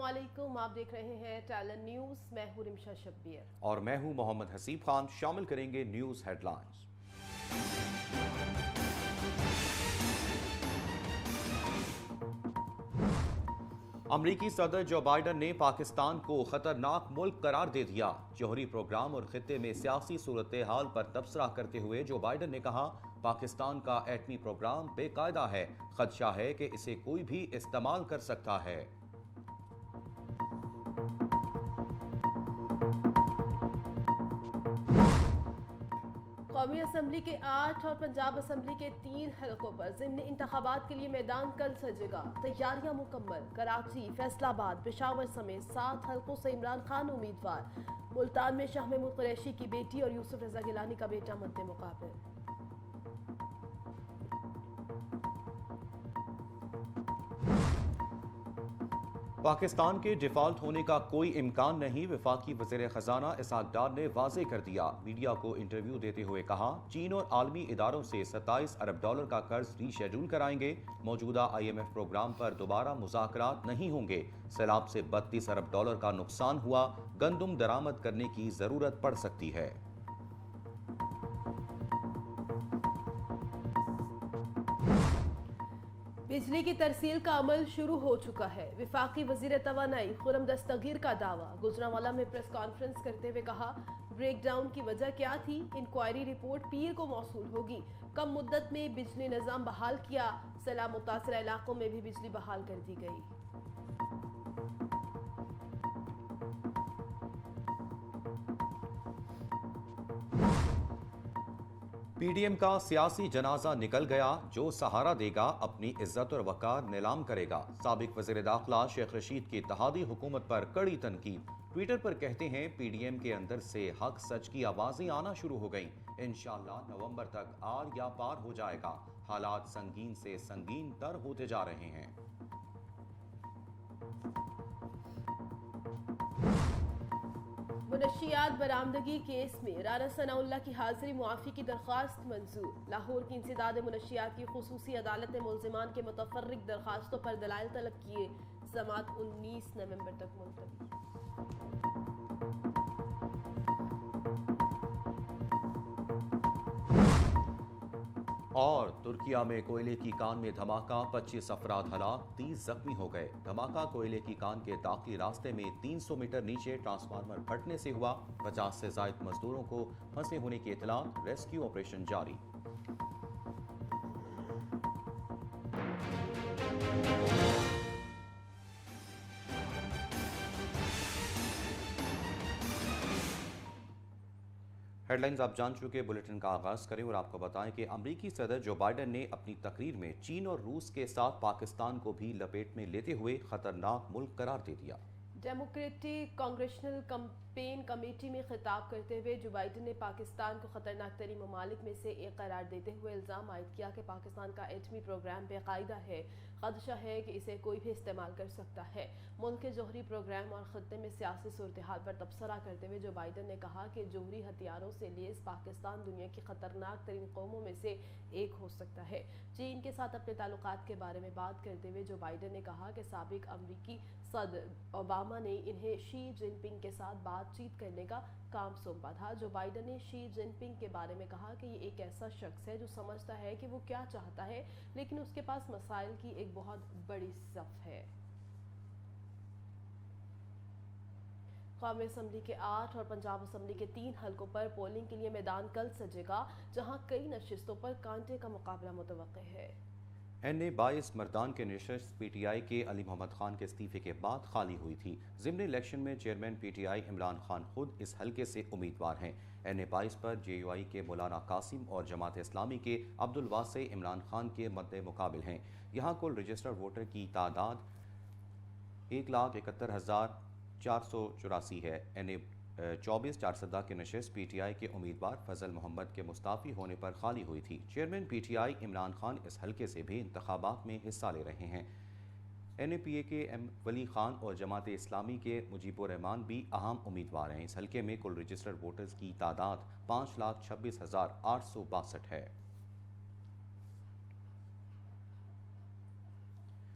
अस्सलामुअलैकुम, आप देख रहे हैं टैलेंट न्यूज़। मैं हूं रिमशा शब्बीर और मैं हूं मोहम्मद हसीब खान। शामिल करेंगे न्यूज़ हेडलाइंस। अमरीकी सदर जो बाइडन ने पाकिस्तान को खतरनाक मुल्क करार दे दिया। जौहरी प्रोग्राम और खित्ते में सियासी सूरत हाल पर तबसरा करते हुए जो बाइडन ने कहा, पाकिस्तान का एटमी प्रोग्राम बेकायदा है, खदशा है कि इसे कोई भी इस्तेमाल कर सकता है। कौमी असम्बली के 8 और पंजाब असम्बली के 3 हलकों पर ज़िमनी इंतखाबात के लिए मैदान कल सजेगा। तैयारियां मुकम्मल। कराची, फैसलाबाद, पेशावर समेत 7 हलकों से इमरान खान उम्मीदवार। मुल्तान में शाह महमूद कुरैशी की बेटी और यूसुफ रजा गिलानी का बेटा मद्दे मुकाबिल। पाकिस्तान के डिफॉल्ट होने का कोई इम्कान नहीं, वफाकी वज़ीर ख़ज़ाना इसहाक डार ने वाज़ेह कर दिया। मीडिया को इंटरव्यू देते हुए कहा, चीन और आलमी इदारों से $27 अरब का कर्ज रीशेड्यूल कराएंगे। मौजूदा IMF प्रोग्राम पर दोबारा मुज़ाकरात नहीं होंगे। सैलाब से $32 अरब का नुकसान हुआ, गंदुम दरामद करने की ज़रूरत पड़ सकती है। बिजली की तरसील का अमल शुरू हो चुका है। वफाकी वजीर तवानाई खुर्रम दस्तगीर का दावा। गुजरांवाला में प्रेस कॉन्फ्रेंस करते हुए कहा, ब्रेकडाउन की वजह क्या थी, इंक्वायरी रिपोर्ट पीर को मौसूल होगी। कम मुद्दत में बिजली निज़ाम बहाल किया। सैलाब मुतासरा इलाकों में भी बिजली बहाल कर दी गई। PDM का सियासी जनाजा निकल गया। जो सहारा देगा अपनी इज्जत और वकार नीलाम करेगा। साबिक वज़ीर दाखिला शेख रशीद की इत्तेहादी हुकूमत पर कड़ी तनकीद। ट्विटर पर कहते हैं, PDM के अंदर से हक सच की आवाजें आना शुरू हो गईं। इंशाअल्लाह नवंबर तक आर या पार हो जाएगा। हालात संगीन से संगीन तर होते जा रहे हैं। मुनशियात बरामदगी केस में राना सनाउल्लाह की हाजिरी मुआफी की दरख्वास्त मंजूर। लाहौर की इंसदाद मुनशियात की खुसूसी अदालत ने मुल्जिमान के मुतफर्रिक दरख्वास्तों पर दलाइल तलब किए। समाअत 19 नवंबर तक मुलतवी। और तुर्किया में कोयले की कान में धमाका, 25 अफराद हलाक, 30 जख्मी हो गए। धमाका कोयले की कान के दाखिली रास्ते में 300 मीटर नीचे ट्रांसफार्मर फटने से हुआ। 50 से ज्यादा मजदूरों को फंसे होने की इत्तलात। रेस्क्यू ऑपरेशन जारी। हेडलाइंस आप जान चुके। बुलेटिन का आगाज करें और आपको बताएं कि अमरीकी सदर जो बाइडन ने अपनी तकरीर में चीन और रूस के साथ पाकिस्तान को भी लपेट में लेते हुए खतरनाक मुल्क करार दे दिया। डेमोक्रेटिक कांग्रेशनल कैंपेन कमेटी में खिताब करते हुए जो बाइडन ने पाकिस्तान को खतरनाक तरीन ममालिक में से एक करार देते हुए इल्ज़ाम आयद किया कि पाकिस्तान का एटमी प्रोग्राम बेकायदा है, खदशा है कि इसे कोई भी इस्तेमाल कर सकता है। मुल्क के जौहरी प्रोग्राम और खत्ते में सियासी सूरत हाल पर तबसरा करते हुए जो बाइडन ने कहा कि जौहरी हथियारों से लैस पाकिस्तान दुनिया की खतरनाक तरीन कौमों में से एक हो सकता है। चीन के साथ अपने ताल्लुकात के बारे में बात करते हुए जो बाइडन ने कहा कि साबिक अमरीकी सदर ओबामा ने इन्हें शी जिनपिंग के साथ बातचीत करने का काम सौंपा था। जो बाइडन ने शी जिनपिंग के बारे में कहा कि ये एक ऐसा शख्स है जो समझता है कि वो क्या चाहता है, लेकिन उसके पास मसाइल की एक बहुत बड़ी सफ है। कौमी असम्बली के 8 और पंजाब असम्बली के 3 हलकों पर पोलिंग के लिए मैदान कल सजेगा, जहां कई नशिस्तों पर कांटे का मुकाबला मुतवक्के है। NA-22 मर्दान के नशिस्त PTI के अली मोहम्मद खान के इस्तीफे के बाद खाली हुई थी। ज़िमनी इलेक्शन में चेयरमैन PTI इमरान खान खुद इस हलके से उम्मीदवार हैं। NA-22 पर JUI के मौलाना कासिम और जमात इस्लामी के अब्दुल वासे इमरान खान के मद्दे मुकाबिल हैं। यहाँ कुल रजिस्टर्ड वोटर की तादाद 1,71,484 है। NA-24 चारसदा के नशिस्त PTI के उम्मीदवार फजल मोहम्मद के मुस्ताफ़ी होने पर खाली हुई थी। चेयरमैन PTI इमरान खान इस हलके से भी इंतखाबात में हिस्सा ले रहे हैं। NAPA के M वली खान और जमात इस्लामी के मुजीबुर रहमान भी अहम उम्मीदवार हैं। इस हलके में कुल रजिस्टर्ड वोटर्स की तादाद 5,26,862 है।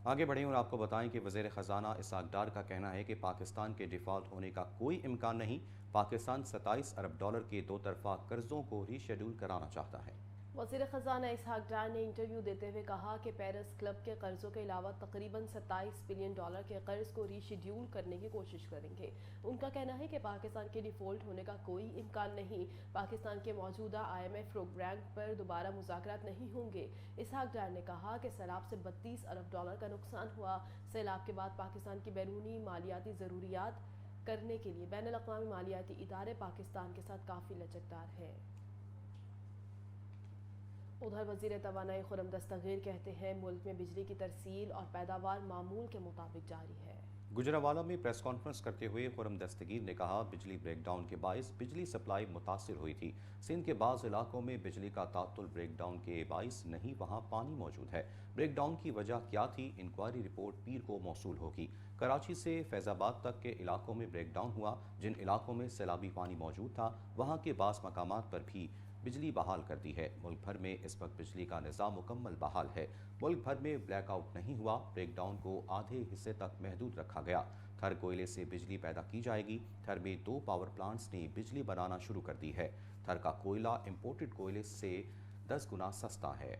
आगे बढ़ें और आपको बताएं कि वज़ीर ख़जाना इसहाक डार का कहना है कि पाकिस्तान के डिफ़ॉल्ट होने का कोई इम्कान नहीं। पाकिस्तान 27 अरब डॉलर के दो तरफ़ा कर्ज़ों को रीशेड्यूल कराना चाहता है। वज़ीर ख़जाना इसहाक डार ने इंटरव्यू देते हुए कहा कि पेरिस क्लब के कर्ज़ों के अलावा तकरीबन 27 बिलियन डॉलर के कर्ज़ को रीशेड्यूल करने की कोशिश करेंगे। उनका कहना है कि पाकिस्तान के डिफ़ॉल्ट होने का कोई इम्कान नहीं। पाकिस्तान के मौजूदा IMF प्रोग्राम पर दोबारा मुज़ाकरात नहीं होंगे। इसहाक डार ने कहा कि सैलाब से 32 अरब डॉलर का नुकसान हुआ। सैलाब के बाद पाकिस्तान की बैरूनी मालियाती ज़रूरियात करने के लिए बैनुल-अक़वामी मालियाती इदारे पाकिस्तान के साथ काफ़ी लचकदार हैं। उधर वज़ीर तवानाई खुर्रम दस्तगीर कहते हैं मुल्क में बिजली की तरसील और पैदावार मामूल के मुताबिक जारी है। गुजरावाला में प्रेस कॉन्फ्रेंस करते हुए खुर्रम दस्तगीर ने कहा बिजली ब्रेकडाउन के बायस बिजली सप्लाई मुतासिर हुई थी। सिंध के बाज़ इलाकों में बिजली का तात्तुल ब्रेकडाउन के बायस नहीं, वहाँ पानी मौजूद है। ब्रेकडाउन की वजह क्या थी, इंक्वायरी रिपोर्ट पीर को मौसूल होगी। कराची से फैज़ाबाद तक के इलाकों में ब्रेकडाउन हुआ। जिन इलाकों में सैलाबी पानी मौजूद था वहाँ के बास मकामात पर भी बिजली बहाल कर दी है। मुल्क भर में इस वक्त बिजली का निज़ाम मुकम्मल बहाल है। मुल्क भर में ब्लैकआउट नहीं हुआ। ब्रेकडाउन को आधे हिस्से तक महदूद रखा गया। थर कोयले से बिजली पैदा की जाएगी। थर में 2 पावर प्लांट्स ने बिजली बनाना शुरू कर दी है। थर का कोयला इंपोर्टेड कोयले से 10 गुना सस्ता है।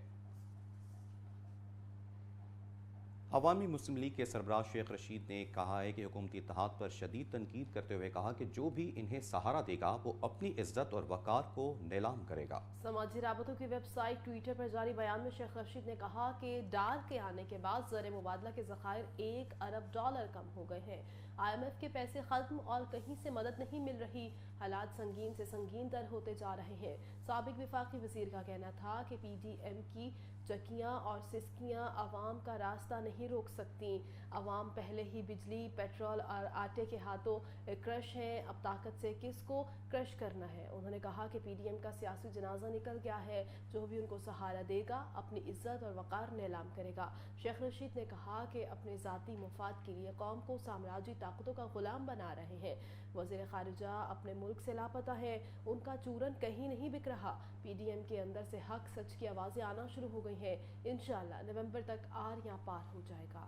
अवामी मुस्लिम लीग के सरबराह शेख रशीद ने कहा है कि हुकूमती इत्तेहाद पर शदीद तनकीद करते हुए कहा कि जो भी इन्हें सहारा देगा वो अपनी इज्जत और वकार को नीलाम करेगा। समाजी राबतों की वेबसाइट ट्विटर पर जारी बयान में शेख रशीद ने कहा कि डार के आने के बाद ज़र मुबादला के ज़खायर 1 अरब डॉलर कम हो गए हैं। IMF के पैसे खत्म और कहीं से मदद नहीं मिल रही। हालात संगीन से संगीन तर होते जा रहे हैं। साबिक विफाकी वजीर का कहना था कि PDM की चक्कियाँ और सिस्कियाँ आवाम का रास्ता नहीं रोक सकती। आवाम पहले ही बिजली, पेट्रोल और आटे के हाथों क्रश हैं, अब ताकत से किसको क्रश करना है। उन्होंने कहा कि PDM का सियासी जनाजा निकल गया है। जो भी उनको सहारा देगा अपनी इज्जत और वकार नीलाम करेगा। शेख रशीद ने कहा कि अपने ज़ाती मुफाद के लिए कौम को साम्राज्य ताकतों का गुलाम बना रहे हैं। वज़ीर खारिजा अपने मुल्क से लापता है। उनका चूरन कहीं नहीं बिक रहा। PDM के अंदर से हक सच की आवाज़ें आना शुरू हो गई हैं। इंशाअल्लाह नवंबर तक आर पार हो जाएगा।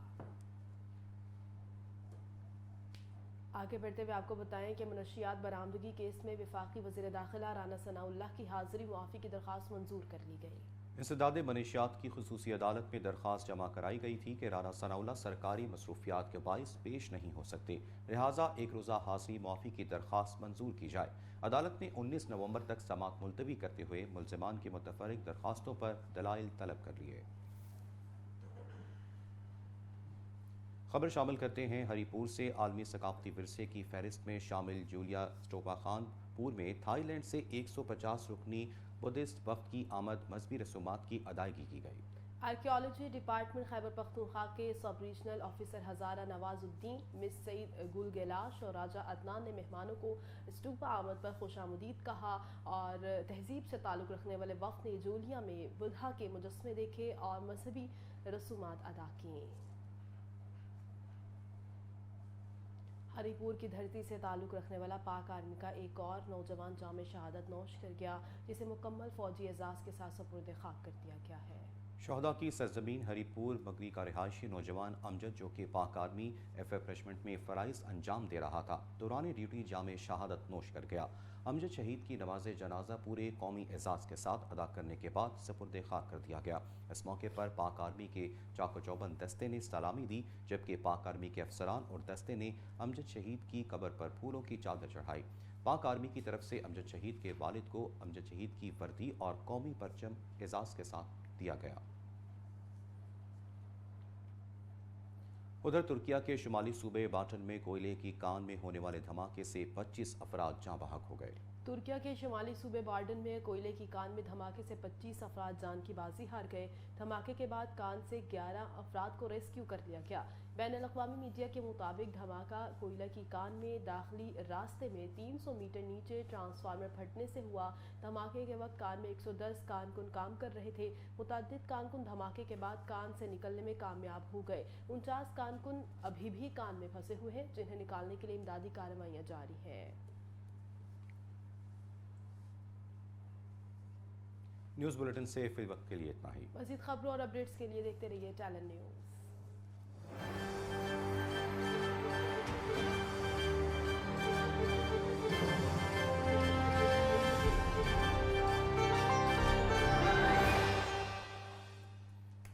आगे बढ़ते हुए आपको बताएं कि मनशियात बरामदगी केस में वफाकी वज़ीर दाखिला राना सनाउल्लाह की हाजिरी मुआफ़ी की दरख्वास्त मंजूर कर ली गई। इंसदाद मनशियात की खुसूसी अदालत में दरख्वास्त जमा कराई गई थी कि राना सनाउल्लाह सरकारी मसरूफियात के बायस पेश नहीं हो सकते, लिहाजा एक रोज़ा हाजिरी मुआफ़ी की दरख्वास्त मंजूर की जाए। अदालत ने 19 नवंबर तक समाअत मुलतवी करते हुए मुल्ज़िमान की मुतफ़र्रिक़ दरख्वास्तों पर दलाइल तलब कर लिए। खबर शामिल करते हैं हरीपुर से। आलमी सकाफती विरसे की फहरिस्त में शामिल जूलिया स्टोपा खानपुर में थाईलैंड से 150 रुकनी बुद्धिस्ट वफ्द की आमद मजहबी रसूमात की अदायगी की गई। आर्कियोलॉजी डिपार्टमेंट खैबर पख्तूनख्वा के सब रीजनल ऑफिसर हज़ारा नवाजुद्दीन, मिस सईद गुल गैलाश और राजा अदनान ने मेहमानों को स्टूपा आमद पर खुशामदीद कहा और तहजीब से ताल्लुक़ रखने वाले वक्त ने जूलिया में बुद्धा के मुजस्मे देखे और मजहबी रसूमात अदा किए। हरीपुर की धरती से ताल्लुक़ रखने वाला पाक आर्मी का एक और नौजवान जाम शहादत नोश कर गया, जिसे मुकम्मल फौजी एजाज़ के साथ सुपुर्द खाक कर दिया गया है। शहदा की सरजमीन हरीपुर मगरी का रिहायशी नौजवान अमजद, जो कि पाक आर्मी FF रेजिमेंट में फ़राइज़ अंजाम दे रहा था, दौरान ड्यूटी जाम शहादत नोश कर गया। अमजद शहीद की नमाज जनाजा पूरे कौमी एजाज़ के साथ अदा करने के बाद सुपुर्द खाक कर दिया गया। इस मौके पर पाक आर्मी के चाको चौबंद दस्ते ने सलामी दी, जबकि पाक आर्मी के अफसरान और दस्ते ने अमजद शहीद की कब्र पर फूलों की चादर चढ़ाई। पाक आर्मी की तरफ से अमजद शहीद के वालिद को अमजद शहीद की वर्दी और कौमी परचम एजाज़ के साथ दिया गया। उधर तुर्किया के शुमाली सूबे बाटन में कोयले की कान में होने वाले धमाके से 25 अफराद जाँ बहक हो गए। तुर्किया के शुमाली सूबे बार्डन में कोयले की कान में धमाके से 25 अफराद जान की बाजी हार गए। धमाके के बाद कान से 11 अफराद को रेस्क्यू कर लिया गया। बैनुल-अक़वामी मीडिया के मुताबिक धमाका कोयला की कान में दाखिली रास्ते में 300 मीटर नीचे ट्रांसफार्मर फटने से हुआ। धमाके के वक्त कान में 110 कारकुन काम कर रहे थे। मुतअद्दिद कारकुन धमाके के बाद कान से निकलने में कामयाब हो गए। 49 कारकुन अभी भी कान में फंसे हुए हैं, जिन्हें निकालने के लिए इमदादी कार्रवाइयाँ जारी हैं। न्यूज़ बुलेटिन से फिल वक्त के लिए इतना ही। मज़ीद खबरों और अपडेट्स के लिए देखते रहिए टैलेंट न्यूज़। ہیں।